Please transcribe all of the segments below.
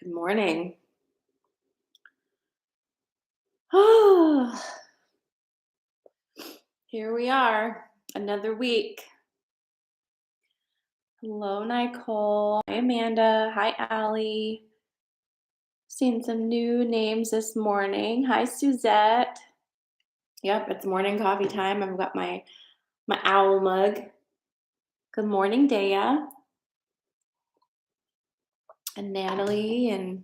Good morning. Oh, here we are, another week. Hello, Nicole. Hi, Amanda. Hi, Allie. Seen some new names this morning. Hi, Suzette. Yep, it's morning coffee time. I've got my owl mug. Good morning, Daya and Natalie and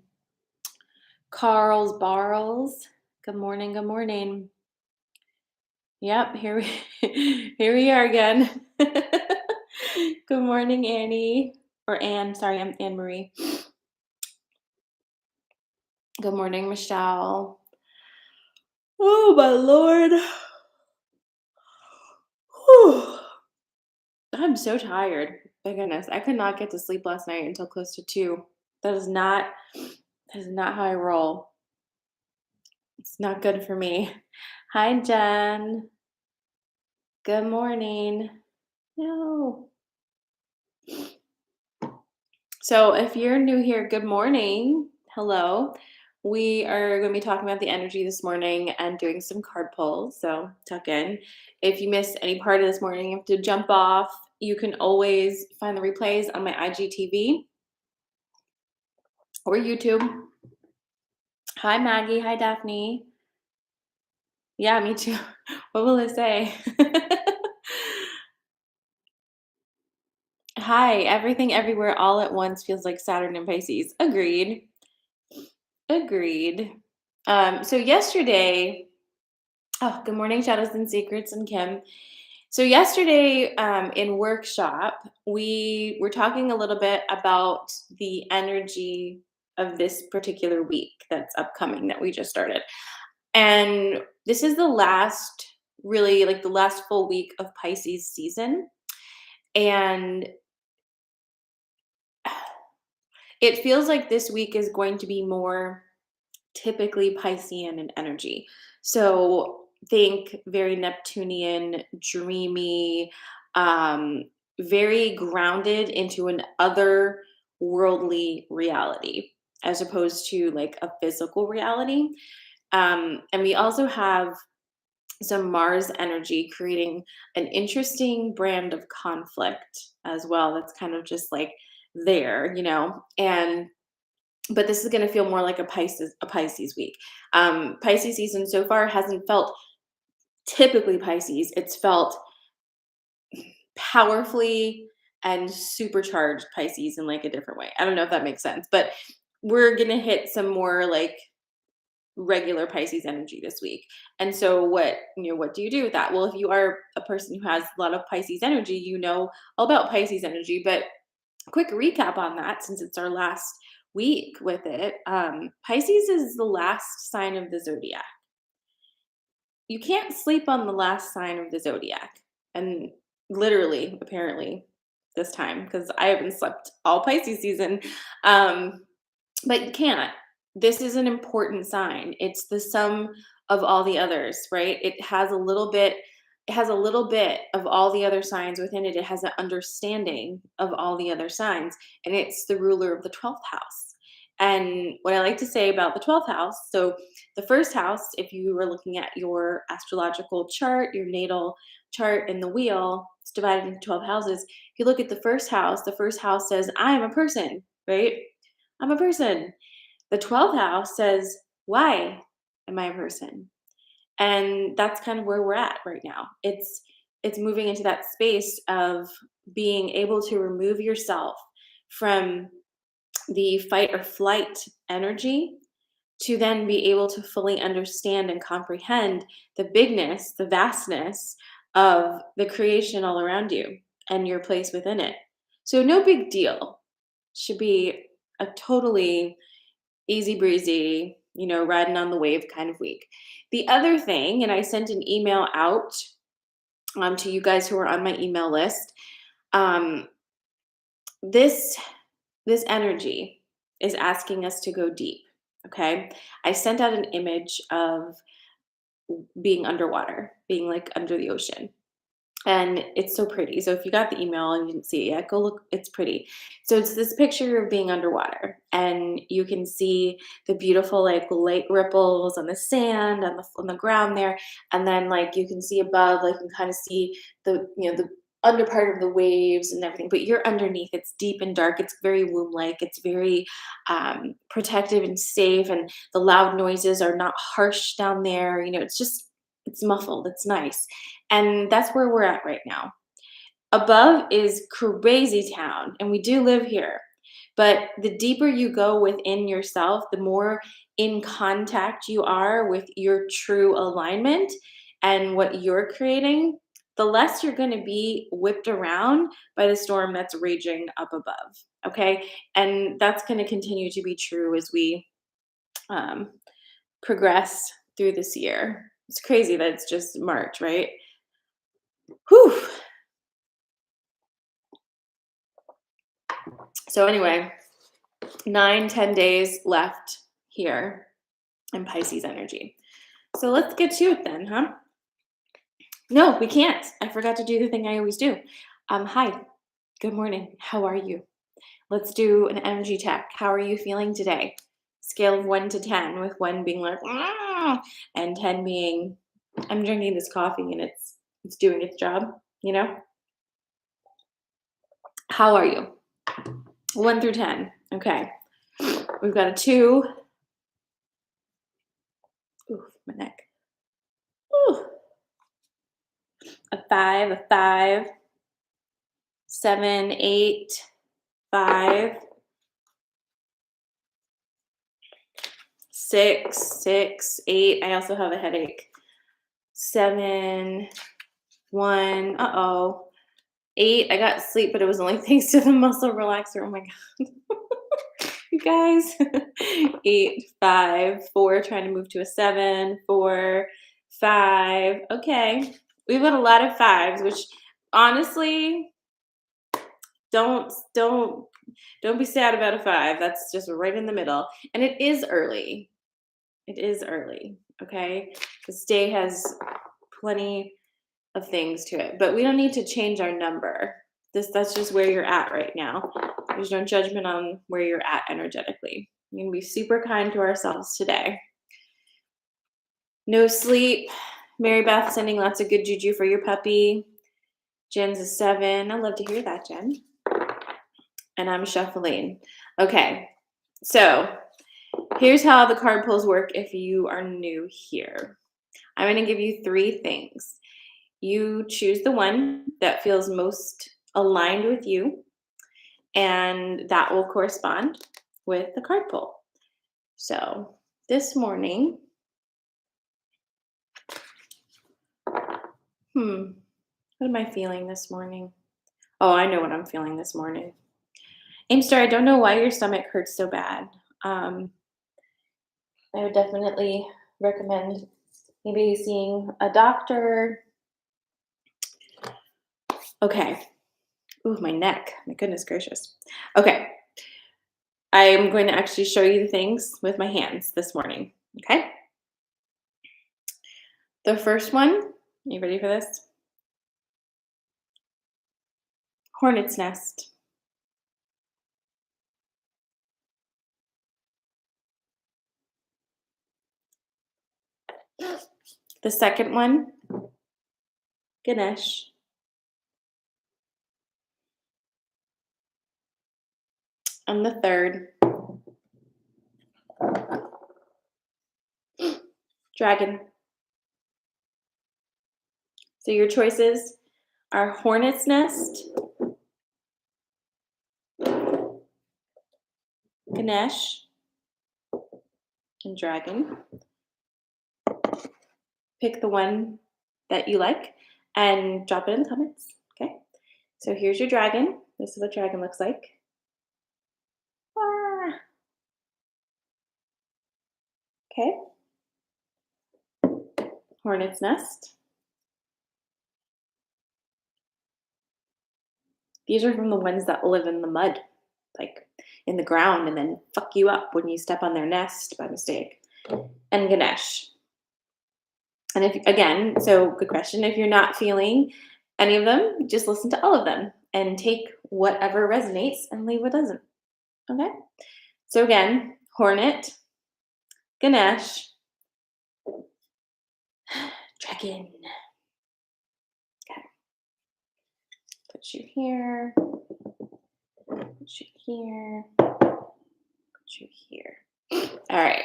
Carl's Barrels. Good morning. Good morning. Yep, here we here we are again. Good morning, Annie. Or Anne, sorry, I'm Anne Marie. Good morning, Michelle. Oh my Lord. Whew. I'm so tired. My goodness. I could not get to sleep last night until close to 2. That is not how I roll. It's not good for me. Hi, Jen. Good morning. No. So if you're new here, good morning. Hello. We are going to be talking about the energy this morning and doing some card pulls. So tuck in. If you missed any part of this morning, you have to jump off. You can always find the replays on my IGTV or YouTube. Hi, Maggie. Hi, Daphne. Yeah, me too. What will it say? Hi, everything everywhere all at once feels like Saturn and Pisces. Agreed. Agreed. So yesterday, oh, good morning, Shadows and Secrets and Kim. So yesterday, in workshop, we were talking a little bit about the energy of this particular week that's upcoming that we just started. And this is the last, really like the last full week of Pisces season. And it feels like this week is going to be more typically Piscean in energy. So think very Neptunian, dreamy, um, very grounded into an otherworldly reality as opposed to like a physical reality. And we also have some Mars energy creating an interesting brand of conflict as well. That's kind of just like there. And but this is going to feel more like a Pisces week. Pisces season so far hasn't felt typically Pisces. It's felt powerfully and supercharged Pisces in like a different way. I don't know if that makes sense, but we're going to hit some more like regular Pisces energy this week. And so what do you do with that? Well, if you are a person who has a lot of Pisces energy, you know all about Pisces energy, but quick recap on that since it's our last week with it. Pisces is the last sign of the zodiac. You can't sleep on the last sign of the zodiac. And literally, apparently, this time, because I haven't slept all Pisces season. Um, but you can't. This is an important sign. It's the sum of all the others, right? It has a little bit of all the other signs within it. It has an understanding of all the other signs, and it's the ruler of the 12th house. And what I like to say about the 12th house, so the first house, if you were looking at your astrological chart, your natal chart in the wheel, it's divided into 12 houses. If you look at the first house says, I am a person, right? I'm a person. The 12th house says, why am I a person? And that's kind of where we're at right now. It's moving into that space of being able to remove yourself from the fight or flight energy to then be able to fully understand and comprehend the bigness, the vastness of the creation all around you and your place within it. So no big deal. Should be a totally easy breezy, riding on the wave kind of week. The other thing, and I sent an email out to you guys who are on my email list. Um, this this energy is asking us to go deep. Okay, I sent out an image of being underwater, being like under the ocean, and it's so pretty. So if you got the email and you didn't see it yet, go look. It's pretty. So it's this picture of being underwater, and you can see the beautiful like light ripples on the sand on the ground there, and then like you can see above, like you can kind of see the under part of the waves and everything. But you're underneath. It's deep and dark. It's very womb-like. It's very protective and safe, and the loud noises are not harsh down there. It's just it's muffled. It's nice, and that's where we're at right now. Above is crazy town, and we do live here. But the deeper you go within yourself, the more in contact you are with your true alignment and what you're creating, the less you're going to be whipped around by the storm that's raging up above. Okay. And that's going to continue to be true as we um, progress through this year. It's crazy that it's just March, right? Whew. So anyway, 9, 10 days left here in Pisces energy. So let's get to it then, huh? No, we can't. I forgot to do the thing I always do. Hi, good morning. How are you? Let's do an energy check. How are you feeling today? Scale of 1 to 10, with 1 being like, "Ah," and 10 being, I'm drinking this coffee and it's doing its job, you know? How are you? 1 through 10. Okay. We've got a 2. Ooh, my neck. Ooh. A 5, 7, 8, 5, 6, 8. I also have a headache. 7, 1. Uh-oh. 8. I got sleep, but it was only thanks to the muscle relaxer. Oh my god. You guys. 8, 5, 4, trying to move to a 7, 4, 5. Okay. We've got a lot of 5s, which honestly, don't don't be sad about a 5. That's just right in the middle. And it is early. It is early. Okay. This day has plenty of things to it, but we don't need to change our number. That's just where you're at right now. There's no judgment on where you're at energetically. We can be super kind to ourselves today. No sleep. Mary Beth sending lots of good juju for your puppy. Jen's a 7. I love to hear that, Jen. And I'm shuffling. Okay, so here's how the card pulls work if you are new here. I'm going to give you 3 things. You choose the one that feels most aligned with you, and that will correspond with the card pull. So this morning, what am I feeling this morning? Oh, I know what I'm feeling this morning. Aimster, I don't know why your stomach hurts so bad. I would definitely recommend maybe seeing a doctor. Okay. Ooh, my neck. My goodness gracious. Okay. I am going to actually show you the things with my hands this morning. Okay. The first one, you ready for this? Hornet's nest. The second one, Ganesh. And the third, dragon. So your choices are hornet's nest, Ganesh, and dragon. Pick the one that you like and drop it in the comments. Okay. So here's your dragon. This is what dragon looks like. Ah. Okay. Hornet's nest. These are from the ones that live in the mud, like in the ground, and then fuck you up when you step on their nest by mistake. And Ganesh. And if again, so good question. If you're not feeling any of them, just listen to all of them and take whatever resonates and leave what doesn't. Okay? So again, Hornet, Ganesh, Dragon. Okay. Put you here. Put you here. Put you here. All right.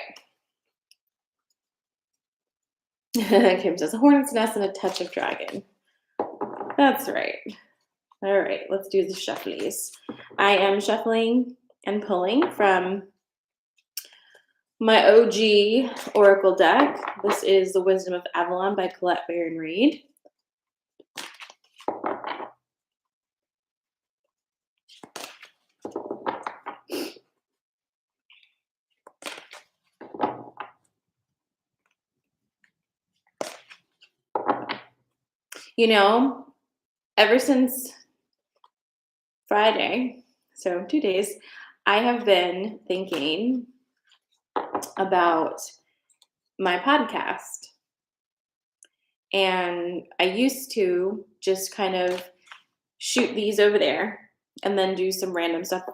Kim says a hornet's nest and a touch of dragon. That's right. All right, let's do the shufflies. I am shuffling and pulling from my OG Oracle deck. This is The Wisdom of Avalon by Colette Baron Reed. You know, ever since Friday, so 2 days, I have been thinking about my podcast. And I used to just kind of shoot these over there and then do some random stuff,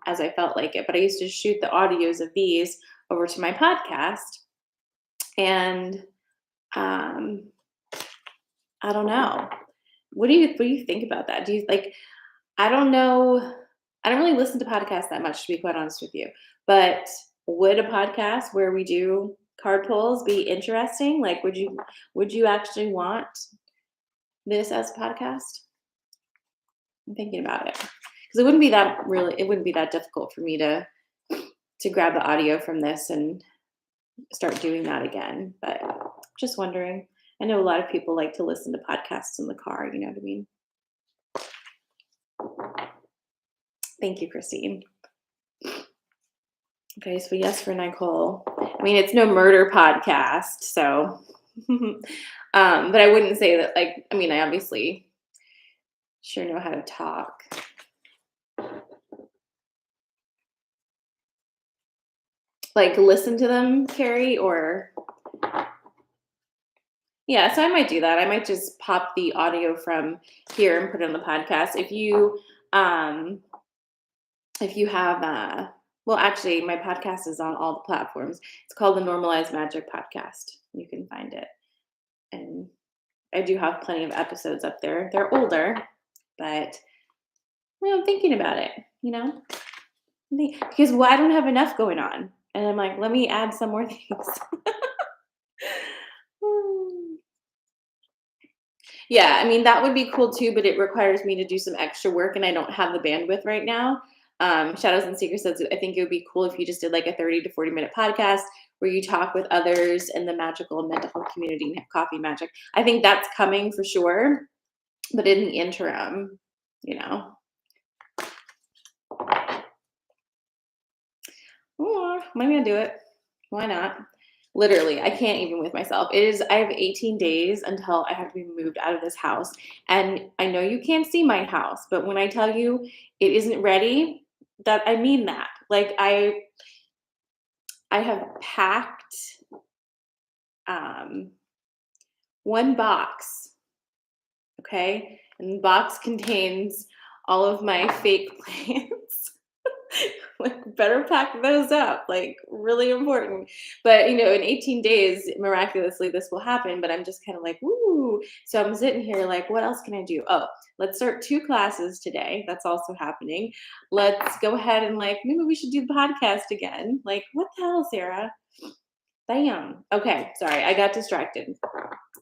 as I felt like it. But I used to shoot the audios of these over to my podcast. And I don't know. What do you think about that? Do you like, I don't know. I don't really listen to podcasts that much, to be quite honest with you. But would a podcast where we do card pulls be interesting? Like, would you actually want this as a podcast? I'm thinking about it because it wouldn't be that difficult for me to grab the audio from this and start doing that again. But just wondering. I know a lot of people like to listen to podcasts in the car. You know what I mean? Thank you, Christine. Okay, so yes for Nicole. I mean, it's no murder podcast, so, but I wouldn't say that. Like, I mean, I obviously sure know how to talk. Like, listen to them, Carrie, or yeah. So I might do that. I might just pop the audio from here and put it on the podcast. If you have well, actually, my podcast is on all the platforms. It's called the Normalized Magic Podcast. You can find it. And I do have plenty of episodes up there. They're older, but I'm thinking about it, because I don't have enough going on. And I'm like, let me add some more things. Yeah, I mean, that would be cool too, but it requires me to do some extra work and I don't have the bandwidth right now. Shadows and Secrets says, I think it would be cool if you just did like a 30 to 40-minute podcast where you talk with others in the magical and mental health community and Coffee Magic. I think that's coming for sure. But in the interim, maybe I'll do it. Why not? Literally, I can't even with myself. I have 18 days until I have to be moved out of this house. And I know you can't see my house, but when I tell you it isn't ready, that I mean that. Like I have packed one box, okay? And the box contains all of my fake plants. Like, better pack those up, like really important. But in 18 days, miraculously, this will happen. But I'm just kind of like, woo. So I'm sitting here like, what else can I do? Oh, let's start 2 classes today. That's also happening. Let's go ahead and maybe we should do the podcast again. Like, what the hell, Sarah? Bam. Okay, sorry, I got distracted.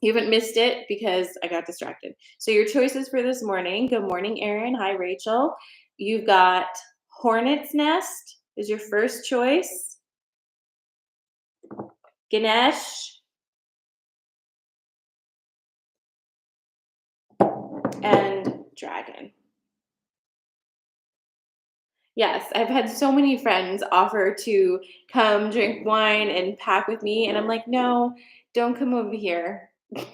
You haven't missed it because I got distracted. So your choices for this morning. Good morning, Erin. Hi, Rachel. You've got Hornet's Nest is your first choice. Ganesh. And Dragon. Yes, I've had so many friends offer to come drink wine and pack with me. And I'm like, no, don't come over here. I'm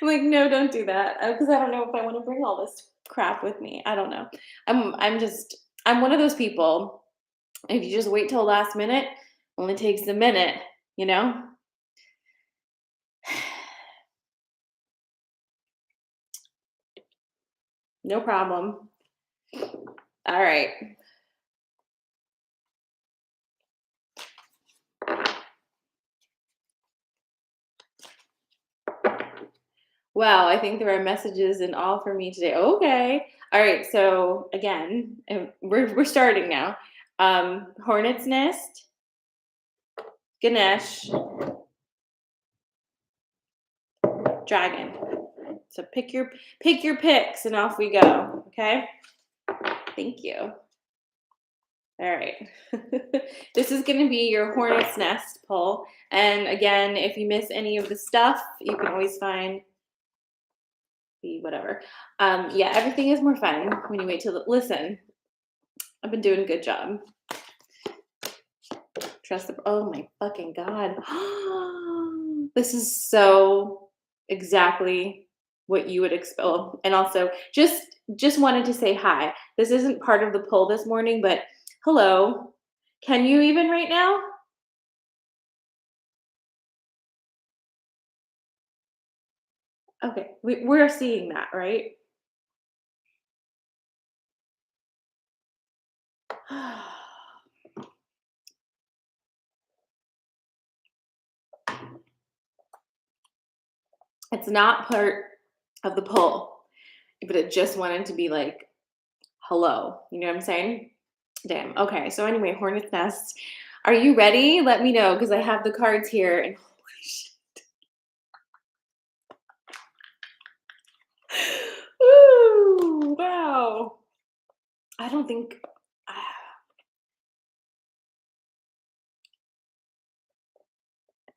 like, no, don't do that. Because I don't know if I want to bring all this crap with me. I don't know. I'm one of those people. If you just wait till last minute, only takes a minute, No problem. All right. Wow, I think there are messages and all for me today. Okay. All right. So again, and we're starting now. Hornet's Nest, Ganesh, Dragon. So pick your picks and off we go. Okay. Thank you. All right. This is going to be your Hornet's Nest pull. And again, if you miss any of the stuff, you can always find the whatever. Yeah, everything is more fun when you wait to listen. I've been doing a good job. Trust the. Oh my fucking god. This is so exactly what you would expect. Oh, and also, just wanted to say hi. This isn't part of the poll this morning, but hello. Can you even right now? Okay, we're seeing that, right? It's not part of the poll, but it just wanted to be like, hello. You know what I'm saying? Damn. Okay. So anyway, Hornet's Nest. Are you ready? Let me know because I have the cards here. And holy shit. Ooh, wow. I don't think.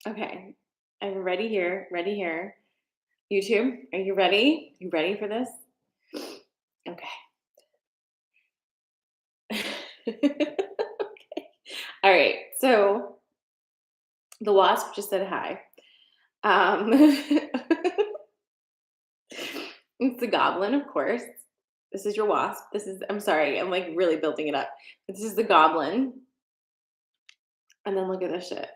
Okay. I'm ready here. Ready here. YouTube, are you ready? You ready for this? Okay. Okay. All right. So the wasp just said hi. It's the goblin, of course. This is your wasp. I'm sorry, I'm like really building it up. This is the goblin. And then look at this shit.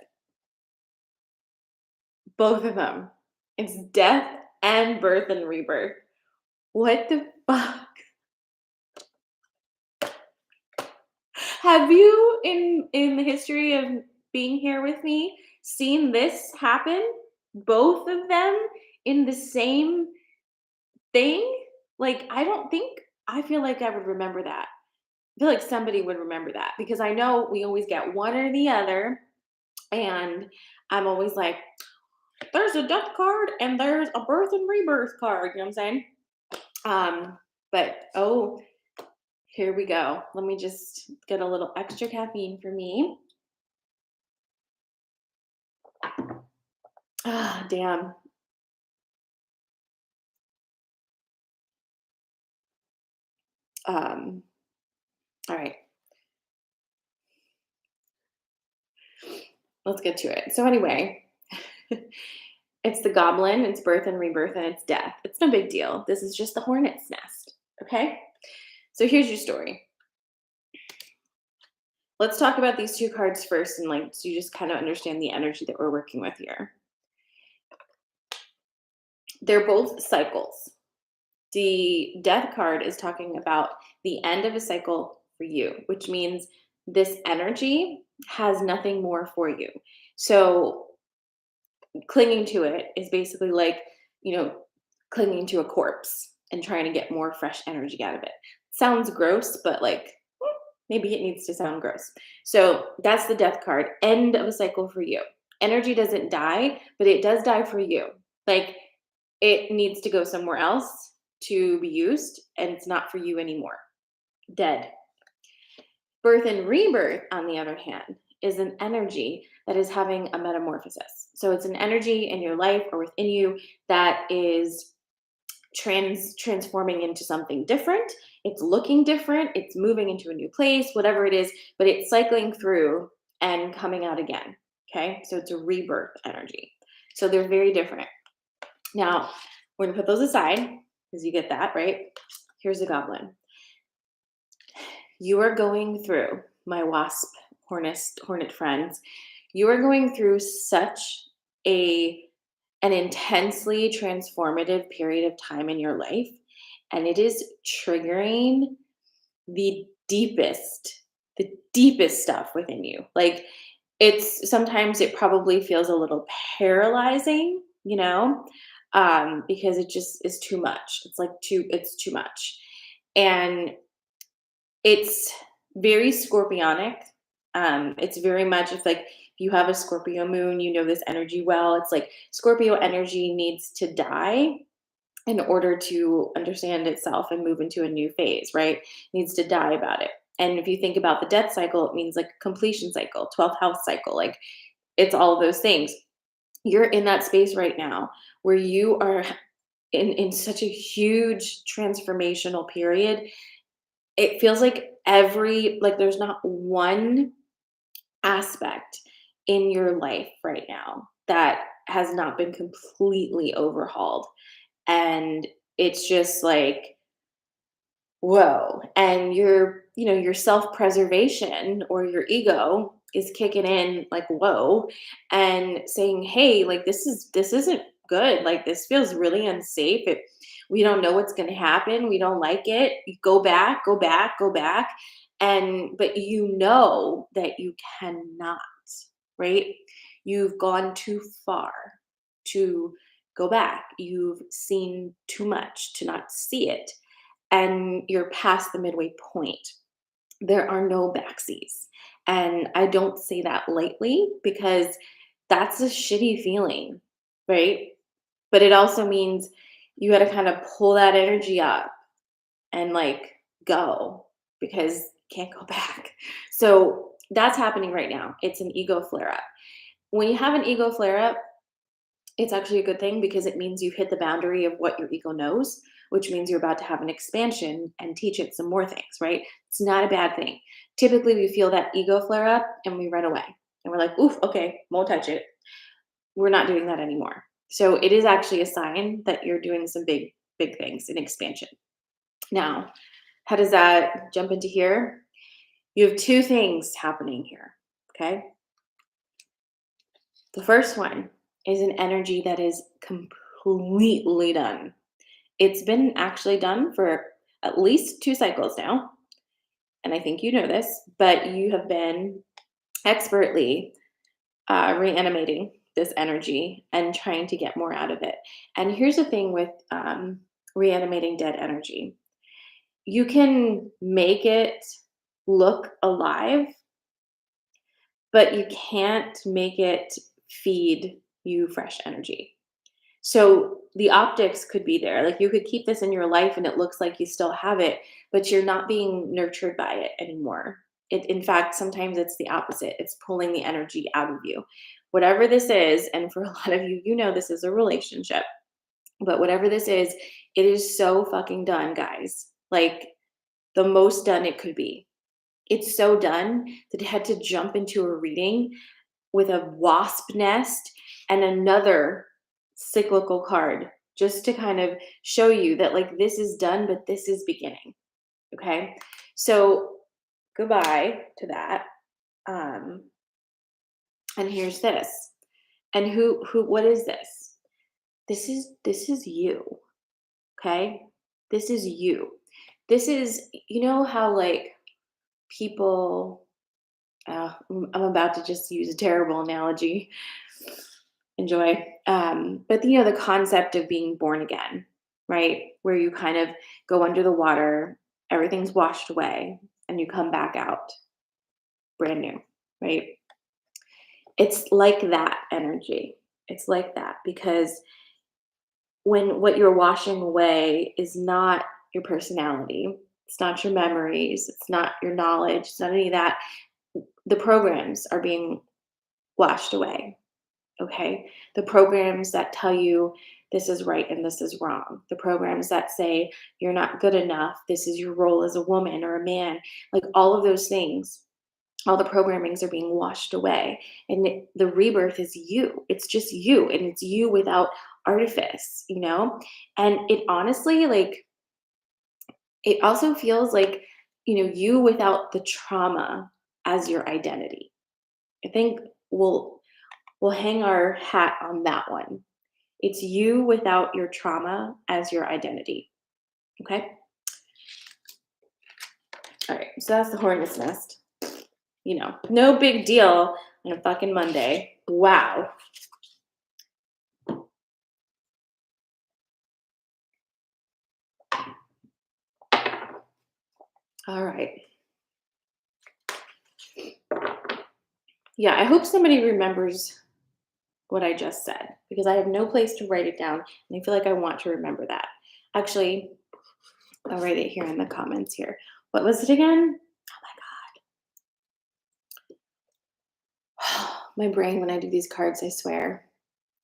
Both of them. It's death and birth and rebirth. What the fuck? Have you in the history of being here with me seen this happen? Both of them in the same thing? Like I feel like I would remember that. I feel like somebody would remember that because I know we always get one or the other. And I'm always like, there's a death card and there's a birth and rebirth card. You know what I'm saying? But oh, here we go. Let me just get a little extra caffeine for me. Ah, damn. All right. Let's get to it. So anyway, it's the goblin, it's birth and rebirth, and it's death. It's no big deal. This is just the hornet's nest. Okay? So here's your story. Let's talk about these two cards first and like so you just kind of understand the energy that we're working with here. They're both cycles. The death card is talking about the end of a cycle for you, which means this energy has nothing more for you. So clinging to it is basically like, clinging to a corpse and trying to get more fresh energy out of it. Sounds gross, but like maybe it needs to sound gross. So that's the death card, end of a cycle for you. Energy doesn't die, but it does die for you. Like it needs to go somewhere else to be used, and it's not for you anymore. Dead. Birth and rebirth, on the other hand, is an energy that is having a metamorphosis. So it's an energy in your life or within you that is transforming into something different. It's looking different. It's moving into a new place, whatever it is, but it's cycling through and coming out again. Okay. So it's a rebirth energy. So they're very different. Now, we're going to put those aside because you get that, right? Here's the goblin. You are going through, my wasp hornet friends, you are going through such an intensely transformative period of time in your life. and it is triggering the the deepest stuff within you. Like, it's sometimes it probably feels a little paralyzing, because it just is too much. It's too much. And it's very scorpionic. It's very much if like if you have a Scorpio moon, you know this energy well. It's like Scorpio energy needs to die in order to understand itself and move into a new phase, right? Needs to die about it. And if you think about the death cycle, it means like completion cycle, 12th house cycle, like it's all of those things. You're in that space right now where you are in such a huge transformational period. It feels like there's not one aspect in your life right now that has not been completely overhauled. And it's just like, whoa. And your self-preservation or your ego is kicking in like, whoa, and saying, hey, like this isn't good. Like this feels really unsafe. We don't know what's gonna happen. We don't like it. You go back, go back, go back. But you know that you cannot, right? You've gone too far to go back. You've seen too much to not see it, and you're past the midway point. There are no backseas. And I don't say that lightly because that's a shitty feeling, right? But it also means you got to kind of pull that energy up and like go because you can't go back. So that's happening right now. It's an ego flare up. When you have an ego flare up, it's actually a good thing because it means you've hit the boundary of what your ego knows, which means you're about to have an expansion and teach it some more things, right? It's not a bad thing. Typically, we feel that ego flare up and we run away and we're like, oof, okay, won't touch it. We're not doing that anymore. So it is actually a sign that you're doing some big, big things in expansion. Now, how does that jump into here? You have two things happening here, okay? The first one is an energy that is completely done. It's been actually done for at least 2 cycles now, and I think you know this, but you have been expertly, reanimating this energy and trying to get more out of it. And here's the thing with, reanimating dead energy. You can make it look alive, but you can't make it feed you fresh energy. So the optics could be there. Like you could keep this in your life and it looks like you still have it, but you're not being nurtured by it anymore. In fact, sometimes it's the opposite. It's pulling the energy out of you. Whatever this is, and for a lot of you, you know this is a relationship, but whatever this is, it is so fucking done, guys. Like the most done it could be. It's so done that it had to jump into a reading with a wasp nest and another cyclical card just to kind of show you that like this is done, but this is beginning. Okay. So goodbye to that. Um, and here's this. And what is this? This is you. Okay. This is you. This is, you know how like people, I'm about to just use a terrible analogy. Enjoy. But the concept of being born again, right? Where you kind of go under the water, everything's washed away, and you come back out brand new, right? It's like that energy. It's like that because when what you're washing away is not your personality, it's not your memories, it's not your knowledge, it's not any of that. The programs are being washed away. Okay. The programs that tell you this is right and this is wrong. The programs that say you're not good enough. This is your role as a woman or a man. Like all of those things, all the programmings are being washed away. And the rebirth is you. It's just you. And it's you without artifice. And it honestly, like, it also feels like, you without the trauma as your identity. I think we'll hang our hat on that one. It's you without your trauma as your identity. Okay. All right. So that's the hornet's nest. No big deal on a fucking Monday. Wow. All right. Yeah, I hope somebody remembers what I just said because I have no place to write it down. And I feel like I want to remember that. Actually, I'll write it here in the comments here. What was it again? My brain, when I do these cards, I swear.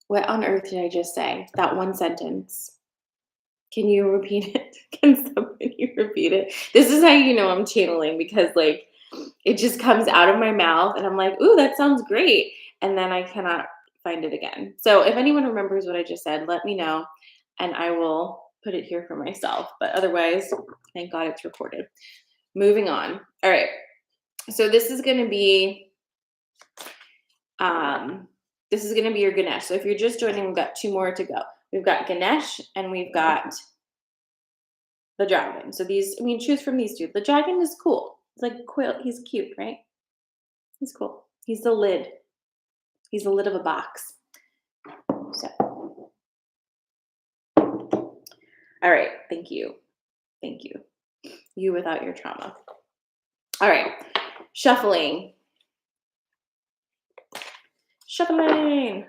What on earth did I just say? That one sentence. Can you repeat it? Can somebody repeat it? This is how you know I'm channeling because, like, it just comes out of my mouth and I'm like, ooh, that sounds great. And then I cannot find it again. So if anyone remembers what I just said, let me know and I will put it here for myself. But otherwise, thank God it's recorded. Moving on. All right. So this is going to be your Ganesh. So if you're just joining, we've got 2 more to go. We've got Ganesh and we've got the dragon. So choose from these 2. The dragon is cool. It's like quill. He's cute, right? He's cool. He's the lid. He's the lid of a box. So, all right. Thank you. Thank you. You without your trauma. All right. Shuffling. Shuffling.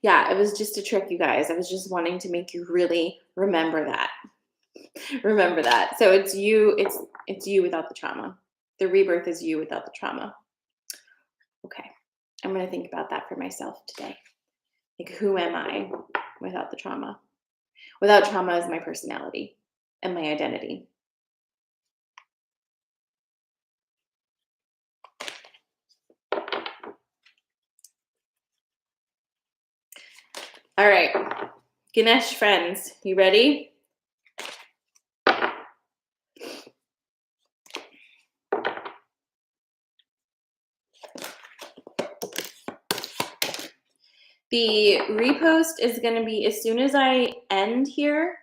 Yeah, it was just a trick, you guys. I was just wanting to make you really remember that. Remember that. So it's you, it's you without the trauma. The rebirth is you without the trauma. Okay. I'm going to think about that for myself today. Like, who am I without the trauma? Without trauma is my personality and my identity. All right. Ganesh friends, you ready? The repost is going to be as soon as I end here.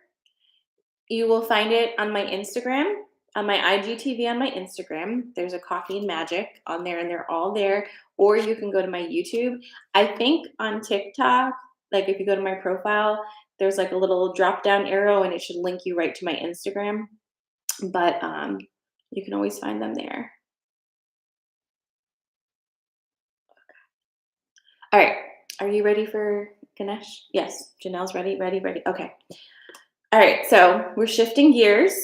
You will find it on my Instagram, on my IGTV on my Instagram. There's a Coffee&Magic on there, and they're all there. Or you can go to my YouTube. I think on TikTok, like if you go to my profile, there's like a little drop down arrow, and it should link you right to my Instagram. But you can always find them there. All right. Are you ready for Ganesh? Yes. Janelle's ready, ready, ready. Okay. All right. So we're shifting gears,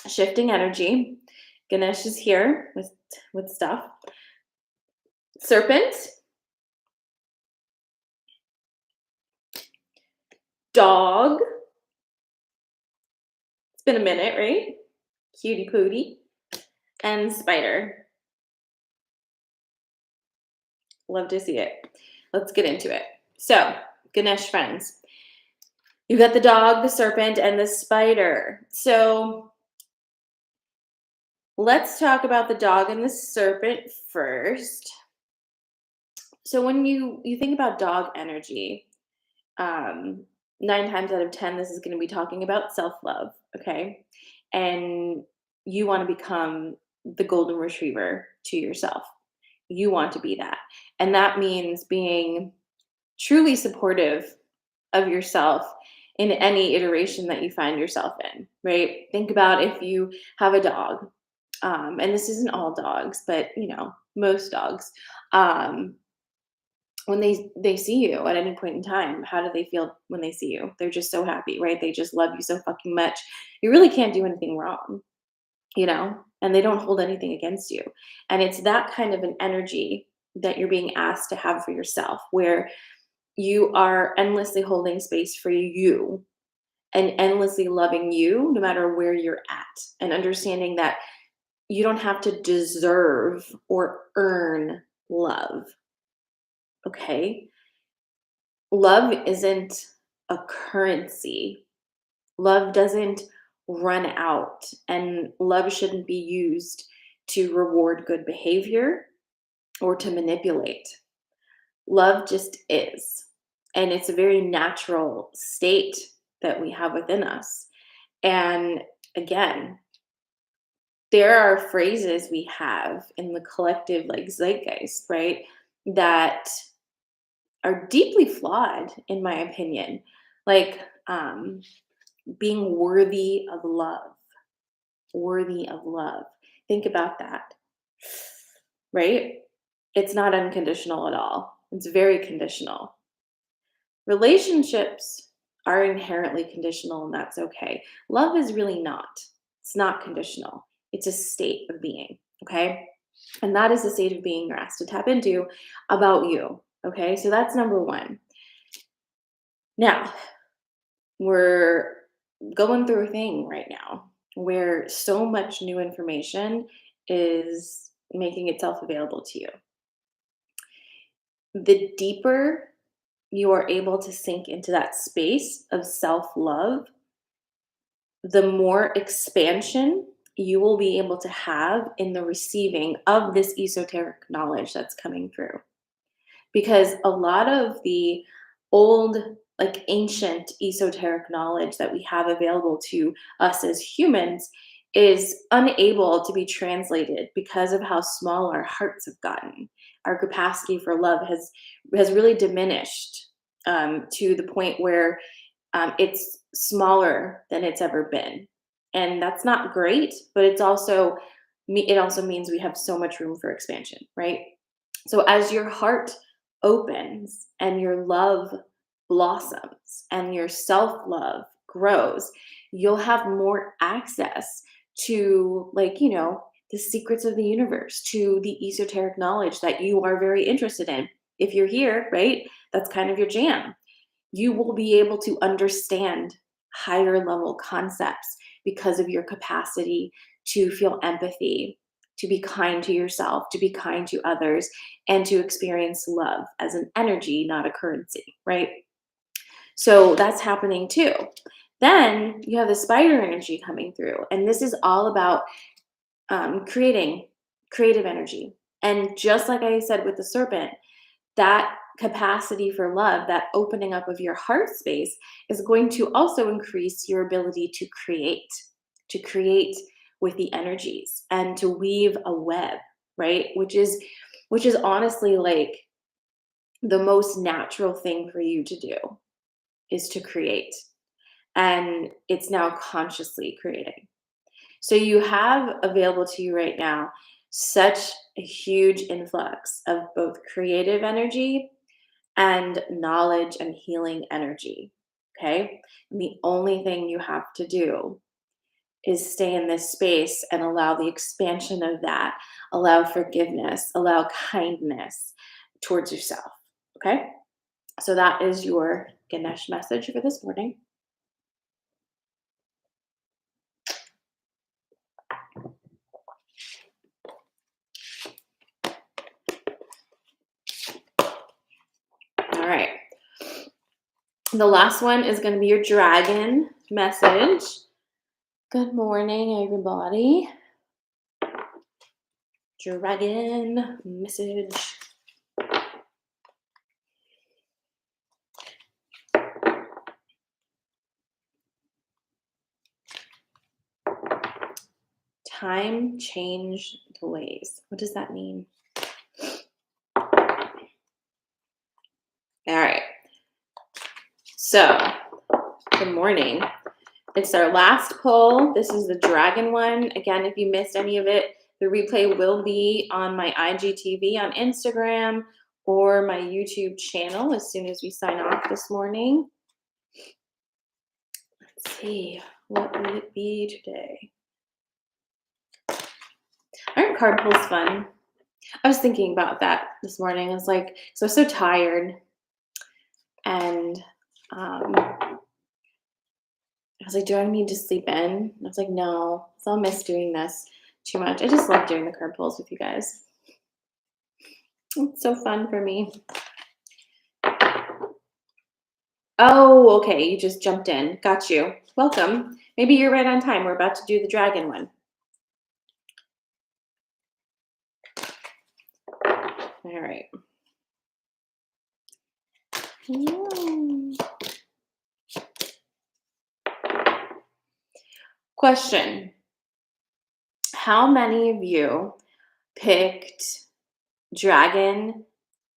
shifting energy. Ganesh is here with stuff. Serpent. Dog. It's been a minute, right? Cutie pootie. And spider. Love to see it. Let's get into it. So, Ganesh friends, you've got the dog, the serpent, and the spider. So, let's talk about the dog and the serpent first. So, when you think about dog energy, 9 times out of 10, this is going to be talking about self-love, okay? And you want to become the golden retriever to yourself. You want to be that. And that means being truly supportive of yourself in any iteration that you find yourself in, right? Think about if you have a dog, and this isn't all dogs, but most dogs. When they see you at any point in time, how do they feel when they see you? They're just so happy, right? They just love you so fucking much. You really can't do anything wrong, and they don't hold anything against you. And it's that kind of an energy that you're being asked to have for yourself, where you are endlessly holding space for you and endlessly loving you no matter where you're at, and understanding that you don't have to deserve or earn love. Okay? Love isn't a currency. Love doesn't run out, and love shouldn't be used to reward good behavior or to manipulate. Love just is. and it's a very natural state that we have within us. And again, there are phrases we have in the collective like zeitgeist, right? That are deeply flawed, in my opinion. Like being worthy of love. Think about that, right? It's not unconditional at all. It's very conditional. Relationships are inherently conditional, and that's okay. Love is really not. It's not conditional. It's a state of being, okay? And that is the state of being you're asked to tap into about you, okay? So that's number one. Now, we're going through a thing right now where so much new information is making itself available to you. The deeper you are able to sink into that space of self love, the more expansion you will be able to have in the receiving of this esoteric knowledge that's coming through. Because a lot of the old, like ancient esoteric knowledge that we have available to us as humans is unable to be translated because of how small our hearts have gotten. Our capacity for love has really diminished, to the point where it's smaller than it's ever been, and that's not great. But it also means we have so much room for expansion, right? So as your heart opens and your love blossoms and your self love grows, you'll have more access to, like, the secrets of the universe, to the esoteric knowledge that you are very interested in. If you're here, right, that's kind of your jam. You will be able to understand higher level concepts because of your capacity to feel empathy, to be kind to yourself, to be kind to others, and to experience love as an energy, not a currency, right? So that's happening too. Then you have the spider energy coming through, and this is all about creating creative energy. And just like I said with the serpent, that capacity for love, that opening up of your heart space, is going to also increase your ability to create with the energies and to weave a web, right? Which is honestly like the most natural thing for you to do, is to create. And it's now consciously creating. So you have available to you right now such a huge influx of both creative energy and knowledge and healing energy. Okay. And the only thing you have to do is stay in this space and allow the expansion of that, allow forgiveness, allow kindness towards yourself. Okay. So that is your Ganesh message for this morning. All right. The last one is going to be your dragon message. Good morning, everybody. Dragon message. Time changed the ways. What does that mean? All right. So, good morning. It's our last poll. This is the dragon one. Again, if you missed any of it, the replay will be on my IGTV on Instagram or my YouTube channel as soon as we sign off this morning. Let's see. What will it be today? Aren't card pulls fun? I was thinking about that this morning. I was like, so I was so tired. And I was like, do I need to sleep in? And I was like, no, so I'll miss doing this too much. I just love doing the card pulls with you guys. It's so fun for me. Oh, okay. You just jumped in. Got you. Welcome. Maybe you're right on time. We're about to do the dragon one. All right. Mm. Question. How many of you picked dragon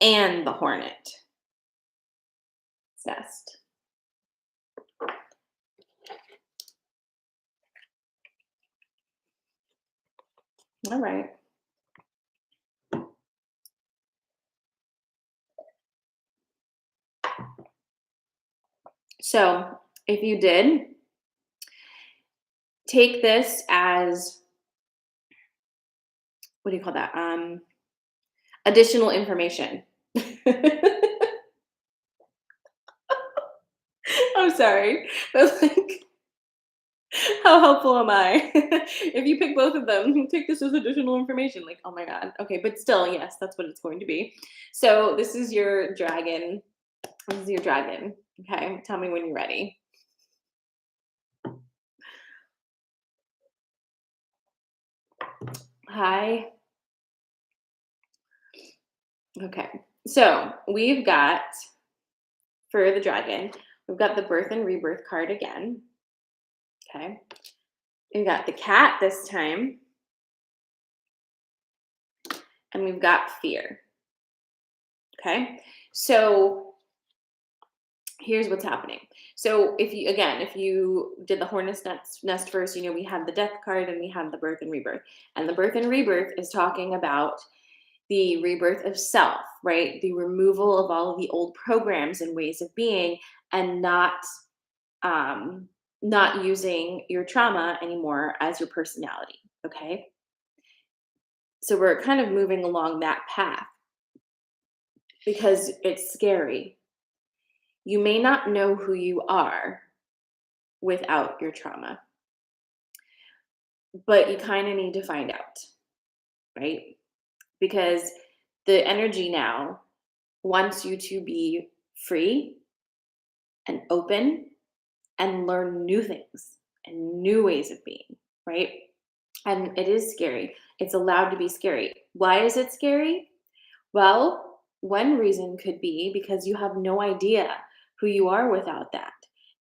and the hornet nest? All right. So if you did, take this as, what do you call that? Additional information. I'm sorry. But like, how helpful am I? If you pick both of them, take this as additional information. Like, oh my God. Okay, but still, yes, that's what it's going to be. So this is your dragon. This is your dragon. Okay, tell me when you're ready. Hi. Okay, so we've got, for the dragon, we've got the birth and rebirth card again. Okay, we've got the cat this time, and we've got fear. Okay, so here's what's happening. So if you did the hornet's nest first, we had the death card and we had the birth and rebirth. And the birth and rebirth is talking about the rebirth of self, right? The removal of all of the old programs and ways of being, and um not using your trauma anymore as your personality. Okay, so we're kind of moving along that path because it's scary. You may not know who you are without your trauma, but you kind of need to find out, right? Because the energy now wants you to be free and open and learn new things and new ways of being, right? And it is scary. It's allowed to be scary. Why is it scary? Well, one reason could be because you have no idea who you are without that.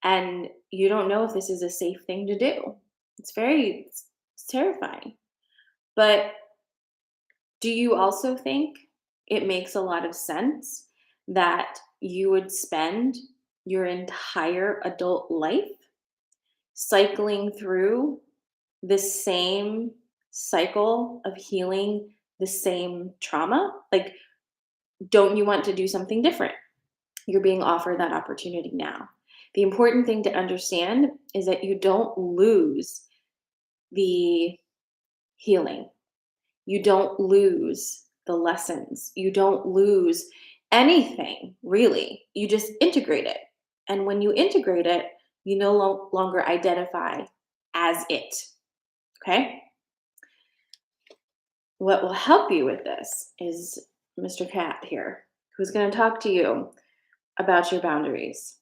And you don't know if this is a safe thing to do. It's terrifying. But do you also think it makes a lot of sense that you would spend your entire adult life cycling through the same cycle of healing the same trauma? Like, don't you want to do something different? You're being offered that opportunity now. The important thing to understand is that you don't lose the healing. You don't lose the lessons. You don't lose anything, really. You just integrate it. And when you integrate it, you no longer identify as it. Okay? What will help you with this is Mr. Cat here, who's going to talk to you about your boundaries.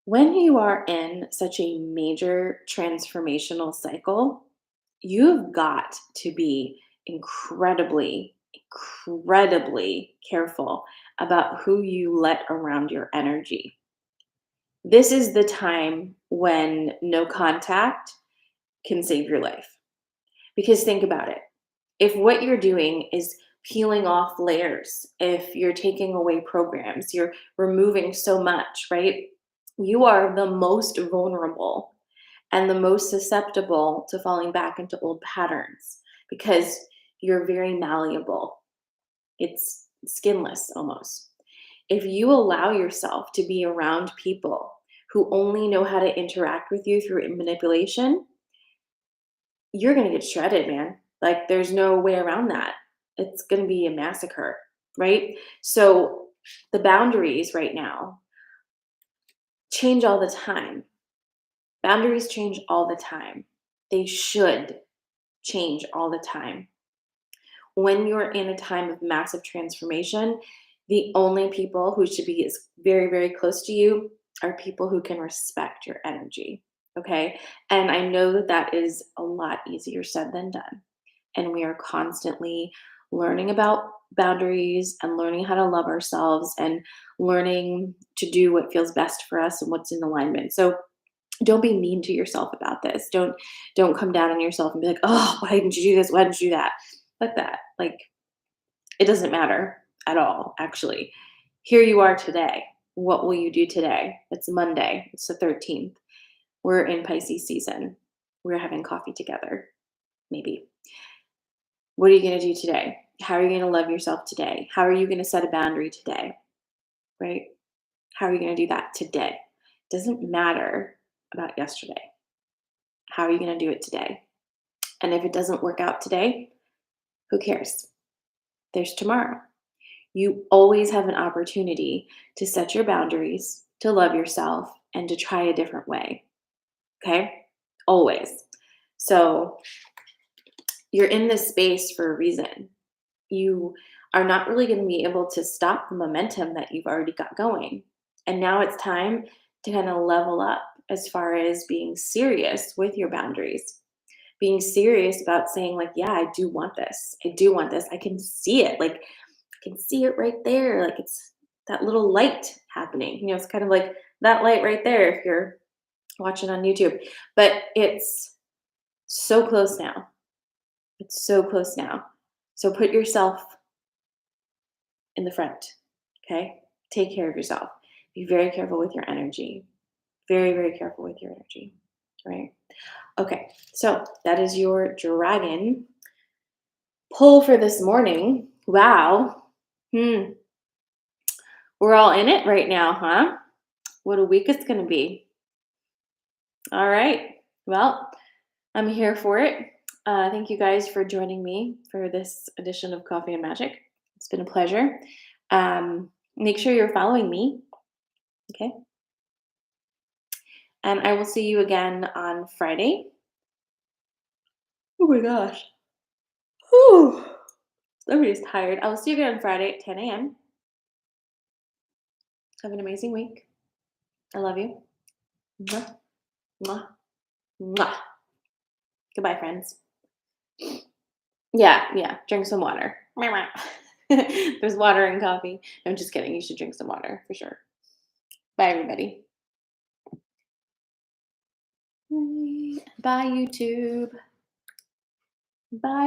When you are in such a major transformational cycle, you've got to be incredibly, incredibly careful about who you let around your energy. This is the time when no contact can save your life. Because think about it. If what you're doing is peeling off layers, if you're taking away programs, you're removing so much, right? You are the most vulnerable and the most susceptible to falling back into old patterns because you're very malleable. It's skinless almost. If you allow yourself to be around people who only know how to interact with you through manipulation, you're going to get shredded, man. Like, there's no way around that. It's going to be a massacre, right? So the boundaries right now change all the time. Boundaries change all the time. They should change all the time. When you're in a time of massive transformation, the only people who should be very, very close to you are people who can respect your energy. Okay. And I know that that is a lot easier said than done. And we are constantly learning about boundaries and learning how to love ourselves and learning to do what feels best for us and what's in alignment. So don't be mean to yourself about this. Don't come down on yourself and be like, "Oh, why didn't you do this? Why didn't you do that?" Like that. Like it doesn't matter at all, actually. Here you are today. What will you do today? It's Monday. It's the 13th. We're in Pisces season. We're having coffee together, maybe. What are you going to do today? How are you going to love yourself today? How are you going to set a boundary today? Right? How are you going to do that today? Doesn't matter about yesterday. How are you going to do it today? And if it doesn't work out today, who cares? There's tomorrow. You always have an opportunity to set your boundaries, to love yourself, and to try a different way. Okay? Always. So you're in this space for a reason. You are not really going to be able to stop the momentum that you've already got going. And now it's time to kind of level up as far as being serious with your boundaries, being serious about saying, like, yeah, I do want this. I do want this. I can see it. Like, I can see it right there. Like, it's that little light happening. It's kind of like that light right there if you're watching on YouTube. But it's so close now. It's so close now. So put yourself in the front. Okay? Take care of yourself. Be very careful with your energy. Very, very careful with your energy. Right? Okay. So that is your dragon pull for this morning. Wow. We're all in it right now, huh? What a week it's going to be. All right. Well, I'm here for it. Thank you guys for joining me for this edition of Coffee and Magic. It's been a pleasure. Make sure you're following me. Okay. And I will see you again on Friday. Oh my gosh. Whew. Everybody's tired. I will see you again on Friday at 10 a.m. Have an amazing week. I love you. Mwah, mwah, mwah. Goodbye, friends. Yeah. Drink some water. There's water and coffee. I'm just kidding. You should drink some water for sure. Bye, everybody. Bye, YouTube. Bye.